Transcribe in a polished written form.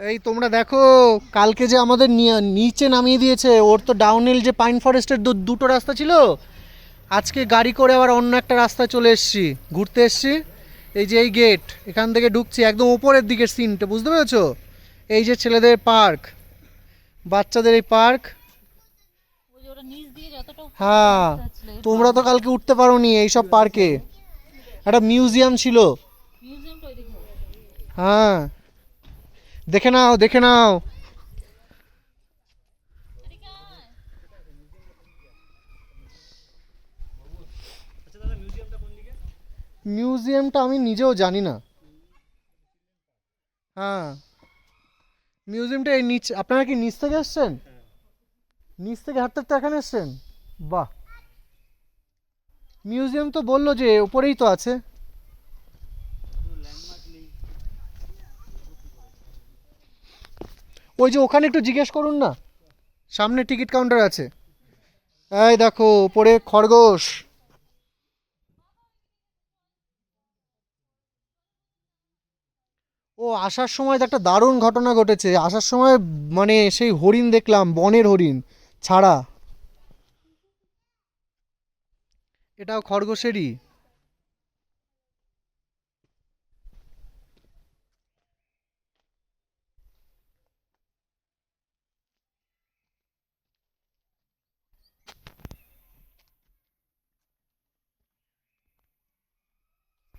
এই তোমরা দেখো, কালকে যে আমাদের নিচে নামিয়ে দিয়েছে, ওর তো ডাউনহিল যে পাইন ফরেস্টের দুটো রাস্তা ছিল, আজকে গাড়ি করে আবার অন্য একটা রাস্তায় চলে এসেছি, ঘুরতে এসেছি। এই যে এই গেট, এখান থেকে ঢুকছি একদম উপরের দিকের সিনটা, বুঝতে পেরেছো? এই যে ছেলেদের পার্ক, বাচ্চাদের এই পার্ক। হ্যাঁ, তোমরা তো কালকে উঠতে পারোনি এইসব পার্কে। একটা মিউজিয়াম ছিল। হ্যাঁ, দেখে নাও দেখে নাও। মিউজিয়ামটা আমি নিজেও জানি না। হ্যাঁ, মিউজিয়ামটা এই নিচ, আপনারা কি নিচ থেকে এসছেন? নিচ থেকে হাঁটতে হাঁটতে এখানে এসছেন? বাহ। মিউজিয়াম তো বললো যে উপরেই তো আছে। ওই যে ওখানে একটু জিজ্ঞেস করুন না, সামনে টিকিট কাউন্টার আছে। এই দেখো উপরে খরগোশ। ও আসার সময় তো একটা দারুণ ঘটনা ঘটেছে, আসার সময় মানে সেই হরিণ দেখলাম, বনের হরিণ ছাড়া। এটাও খরগোশেরই।